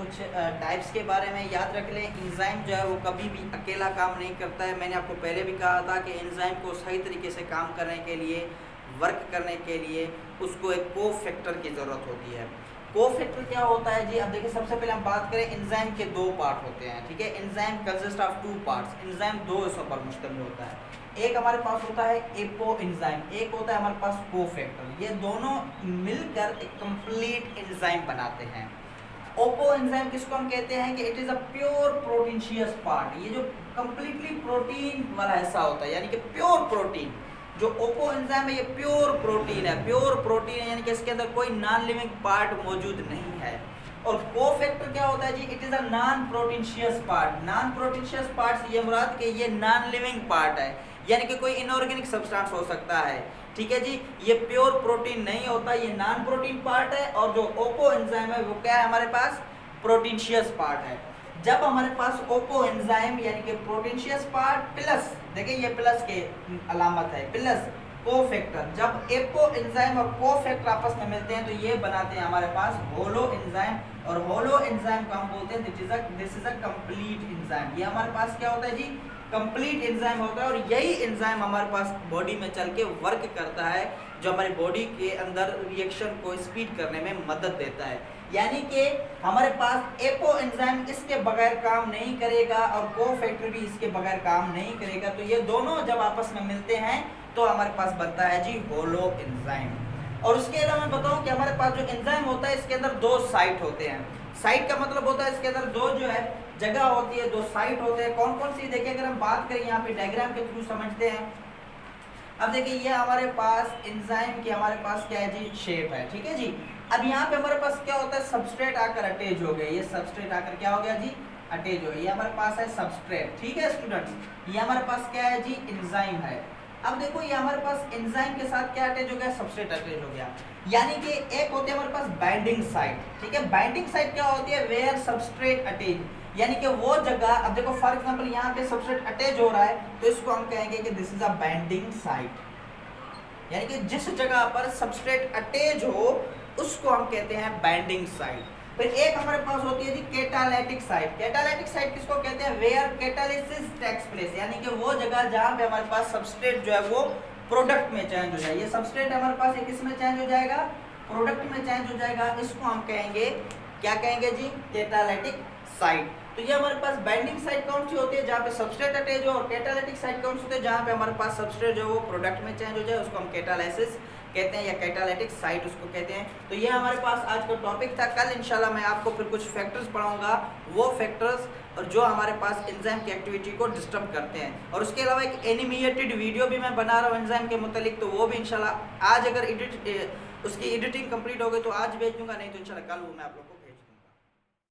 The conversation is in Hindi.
कुछ टाइप्स के बारे में याद रख लें। एंजाइम जो है वो कभी भी अकेला काम नहीं करता है। मैंने आपको पहले भी कहा था कि एंजाइम को सही तरीके से काम करने के लिए, वर्क करने के लिए उसको एक को फैक्टर की ज़रूरत होती है। को फैक्टर क्या होता है जी? अब देखिए, सबसे पहले हम बात करें, एंजाइम के दो पार्ट होते हैं, ठीक है। Enzyme consist of two parts. Enzyme दो हिस्सों पर मुश्तमिल होता है। एक हमारे पास होता है एपो एंजाइम, एक होता है हमारे पास को फैक्टर। ये दोनों मिलकर एक कंप्लीट एंजाइम बनाते हैं। ओपो एंजाइम किसको हम कहते हैं कि it is a pure proteinaceous part. ये जो कंप्लीटली प्रोटीन वाला हिस्सा होता है, यानी कि प्योर प्रोटीन। जो ओपो एंजाइम है ये प्योर प्रोटीन है, प्योर प्रोटीन है, यानी कि इसके अंदर कोई नॉन लिविंग पार्ट मौजूद नहीं है। और को फैक्टर क्या होता है जी? It is a non proteinaceous part. Non proteinaceous part से ये मुराद कि ये नॉन लिविंग पार्ट है, यानी कि कोई इनऑर्गेनिक सब्सटेंस हो सकता है, ठीक है जी। ये प्योर प्रोटीन नहीं होता, ये नॉन प्रोटीन पार्ट है। और जो ओपो एंजाइम है वो क्या है हमारे पास? प्रोटीनशियस पार्ट है। जब हमारे पास ओपो एंजाइम यानी कि प्रोटीनशियस पार्ट प्लस, देखिए ये प्लस के अलामत है, प्लस को फैक्टर, जब एपो एंजाइम और को फैक्टर आपस में मिलते हैं तो ये बनाते हैं हमारे पास होलो एंजाइम। और होलो एंजाइम को हम बोलते हैं this is a complete enzyme. ये हमारे पास क्या होता है जी? कंप्लीट एंजाइम होता है। और यही एंजाइम हमारे पास बॉडी में चल के वर्क करता है, जो हमारी बॉडी के अंदर रिएक्शन को स्पीड करने में मदद देता है। यानी कि हमारे पास एपो एंजाइम इसके बगैर काम नहीं करेगा और को फैक्टर भी इसके बगैर काम नहीं करेगा। तो ये दोनों जब आपस में मिलते हैं तो हमारे पास बनता है जी होलो एंजाइम। और उसके अलावा मैं बताऊं कि हमारे पास जो एंजाइम होता है इसके अंदर दो साइट होते हैं। साइट का मतलब होता है इसके अंदर दो जो है जगह होती है, दो साइट होते हैं। कौन कौन सी? देखिए, अगर हम बात करें यहाँ पे डायग्राम के थ्रू समझते हैं। अब देखिए, ये हमारे पास एंजाइम की हमारे पास क्या है जी? शेप है, ठीक है जी। अब यहाँ पे हमारे पास क्या होता है? सबस्ट्रेट आकर अटैच हो गए। ये सबस्ट्रेट आकर क्या हो गया जी? अटैच हो गया। ये हमारे पास है सबस्ट्रेट, ठीक है स्टूडेंट्स। ये हमारे पास क्या है जी? एंजाइम है। अब देखो, ये हमारे पास एंजाइम के साथ क्या अटैच हो गया? सबस्ट्रेट अटैच हो गया। यानी कि एक होती है हमारे पास बाइंडिंग साइट, ठीक है। बाइंडिंग साइट क्या होती है? वेयर सबस्ट्रेट अटैच, यानी कि वो जगह। अब देखो, फॉर एग्जांपल यहाँ पे सबस्ट्रेट अटैच हो रहा है तो इसको हम कहेंगे कि this is a binding site. यानी कि जिस जगह पर सबस्ट्रेट अटैच हो उसको हम कहते हैं बाइंडिंग साइट। फिर एक हमारे पास होती है जी कैटालिटिक साइट। कैटालिटिक साइट किसको कहते हैं? वेयर कैटालिसिस टेक्स प्लेस, यानी कि वो जगह जहाँ पे हमारे पास सबस्ट्रेट जो है वो प्रोडक्ट में चेंज हो जाए। ये सबस्ट्रेट हमारे पास किस में चेंज हो जाएगा? प्रोडक्ट में चेंज हो जाएगा। इसको हम कहेंगे, क्या कहेंगे जी? Catalytic site. तो ये हमारे पास बाइंडिंग साइट कौन सी होती है? जहाँ पे सबस्ट्रेट अटैच हो। और कैटालिटिक साइट कौन सी होती है? जहाँ पे हमारे पास सबस्ट्रेट जो है वो प्रोडक्ट में चेंज हो जाए, उसको हम कैटालिसिस कहते हैं या कैटालिटिक साइट उसको कहते हैं। तो ये हमारे पास आज का टॉपिक था। कल इंशाल्लाह मैं आपको फिर कुछ फैक्टर्स पढ़ाऊंगा, वो फैक्टर्स और जो हमारे पास एंजाइम की एक्टिविटी को डिस्टर्ब करते हैं। और उसके अलावा एक एनिमेटेड वीडियो भी मैं बना रहा हूँ एंजाइम के मुतालिक, तो वो भी इंशाल्लाह आज अगर उसकी एडिटिंग कंप्लीट हो गई तो आज भेज दूंगा, नहीं तो इंशाल्लाह कल वो मैं आप लोग को